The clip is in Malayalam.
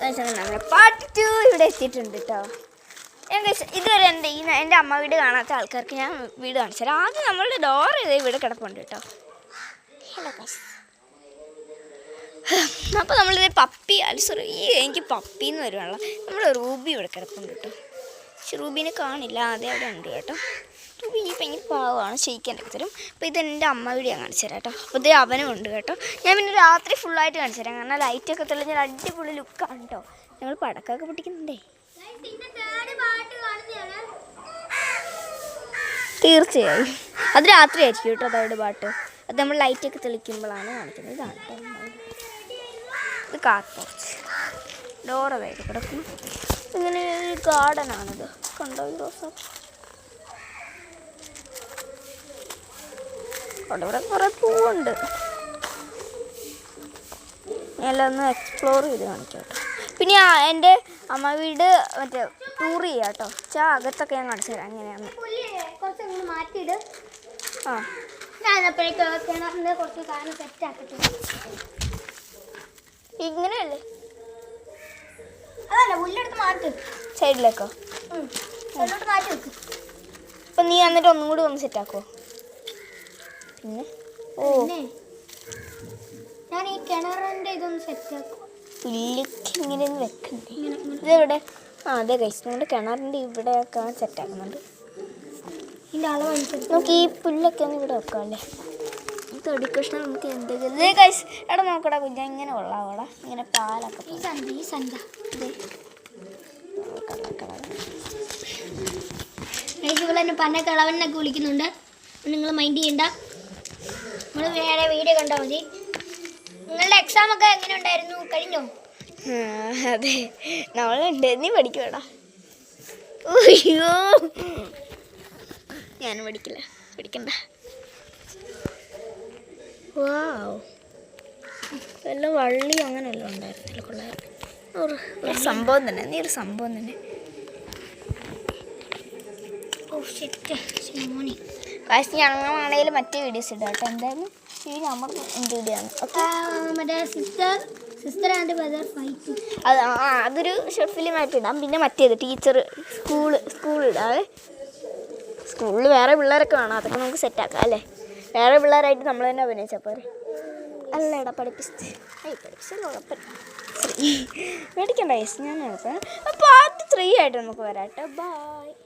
നമ്മളെ പാർട്ട് 2 ഇവിടെ എത്തിയിട്ടുണ്ട് കേട്ടോ. ഇതുവരെ എൻ്റെ അമ്മ വീട് കാണാത്ത ആൾക്കാർക്ക് ഞാൻ വീട് കാണിച്ചു തരാം. ആദ്യം നമ്മളുടെ ഡോർ ചെയ്ത് ഇവിടെ കിടപ്പുണ്ട് കേട്ടോ. അപ്പോൾ നമ്മളിത് പപ്പി എനിക്ക് പപ്പി എന്ന് വരുവാണല്ലോ. നമ്മൾ റൂബി ഇവിടെ കിടപ്പുണ്ട് കേട്ടോ. പക്ഷെ റൂബീനെ കാണില്ല, അതേ അവിടെ ഉണ്ട് കേട്ടോ. റൂബി ഭയങ്കര പാവമാണ്, ക്ഷയിക്കാനൊക്കെ തരും. അപ്പോൾ ഇതെൻ്റെ അമ്മ വീട് ഞാൻ കാണിച്ചു തരാം കേട്ടോ. അപ്പോൾ ഇതേ അവനും ഉണ്ട് കേട്ടോ. ഞാൻ പിന്നെ രാത്രി ഫുള്ളായിട്ട് കാണിച്ചു തരാം, കാരണം ലൈറ്റൊക്കെ തെളിഞ്ഞൊരു അടിപൊളി ലുക്കാണ് കേട്ടോ. ഞങ്ങൾ പടക്കമൊക്കെ പൊട്ടിക്കുന്നുണ്ടേ. തീർച്ചയായും അത് രാത്രി ആയിരിക്കും കേട്ടോ. അതവിടെ പാട്ട് അത് നമ്മൾ ലൈറ്റൊക്കെ തെളിക്കുമ്പോഴാണ് കാണിക്കുന്നത്. ഇതാണ് കേട്ടോ ഇത് കാർ പോർച്ച്. ഡോർ അതായത് കിടക്കും. ഇങ്ങനെ ഒരു ഗാർഡനാണിത് കണ്ടോ. ഈ റോസ അവിടെ ഇവിടെ കുറേ പൂവുണ്ട്. എല്ലാം ഒന്ന് എക്സ്പ്ലോർ ചെയ്ത് കാണിക്കാം കേട്ടോ. പിന്നെ എൻ്റെ അമ്മ വീട് മറ്റേ ടൂർ ചെയ്യാം കേട്ടോ. അകത്തൊക്കെ ഞാൻ കാണിച്ചു തരാം എങ്ങനെയാണ്. മാറ്റിയിട്. ആ കുറച്ച് സാധനം സെറ്റ് ആക്കട്ടെ. ഇങ്ങനെയല്ലേ? അതല്ല, പുല്ലെടുത്ത് മാറ്റ് സൈഡിലേക്കോ. മാറ്റി വെക്കും. അപ്പം നീ എന്നിട്ട് ഒന്നും കൂടി ഒന്ന് സെറ്റാക്കോ. പിന്നെ ഞാൻ ഈ കിണറിൻ്റെ ഇതൊന്ന് സെറ്റാക്കും. പുല്ലൊക്കെ ഇങ്ങനെ ഒന്ന് വെക്കണ്ടേ? ഇതെവിടെ? അതെ ഗൈസ്, നമ്മുടെ കിണറിൻ്റെ ഇവിടെയൊക്കെ സെറ്റാക്കുന്നുണ്ട്. ഇതിൻ്റെ അളവ് അനുസരിച്ച് നമുക്ക് ഈ പുല്ലൊക്കെ ഒന്ന് ഇവിടെ വെക്കാം അല്ലേ? തൊടിക്കഷ്ണം നമുക്ക് എന്തെങ്കിലും ഗൈസ്. എടാ നോക്കടാ കുഞ്ഞാ, ഇങ്ങനെ കൊള്ളാവോടാ. ഇങ്ങനെ പാലൊക്കെ ഈ സന്ത ഇവിടെ തന്നെ പന്ന കളവനൊക്കെ വിളിക്കുന്നുണ്ട്. നിങ്ങൾ മൈൻഡ് ചെയ്യണ്ട, നിങ്ങൾ വേറെ വീഡിയോ കണ്ടാൽ മതി. നിങ്ങളുടെ എക്സാം ഒക്കെ എങ്ങനെ ഉണ്ടായിരുന്നു? കഴിഞ്ഞോ? അതെ, നമ്മളുണ്ട്. നീ പഠിക്കുവാടാ? അയ്യോ, ഞാനും പഠിക്കില്ല, പഠിക്കണ്ട. വാവ്, എല്ലാം വള്ളി അങ്ങനെയെല്ലാം ഉണ്ടായിരുന്നില്ല. കൊള്ളായിരുന്നു. സംഭവം തന്നെ, നീ ഒരു സംഭവം തന്നെ. ഞങ്ങളാണെങ്കിലും മറ്റേ വീഡിയോസ് ഇടാം കേട്ടോ. എന്തായാലും നമ്മൾ എൻ്റെ വീഡിയോ ആണ്. മറ്റേ സിസ്റ്റർ ആൻഡ് ബ്രദർ ഫൈറ്റ് അതൊരു ഷോർട്ട് ഫിലിമായിട്ട് ഇടാം. പിന്നെ മറ്റേത് ടീച്ചർ സ്കൂളിടാവേ. സ്കൂളിൽ വേറെ പിള്ളേരൊക്കെ വേണം, അതൊക്കെ നമുക്ക് സെറ്റാക്കാം അല്ലേ? വേറെ പിള്ളേരായിട്ട് നമ്മൾ തന്നെ അഭിനയിച്ചാൽ പോരെ? അല്ലടാ, പഠിപ്പിച്ചത് കുഴപ്പമില്ല. മേടിക്കണ്ട ഗൈസ്, ഞാൻ നോക്കാം. പാർട്ട് 3 ആയിട്ട് നമുക്ക് വരാം കേട്ടോ. ബൈ.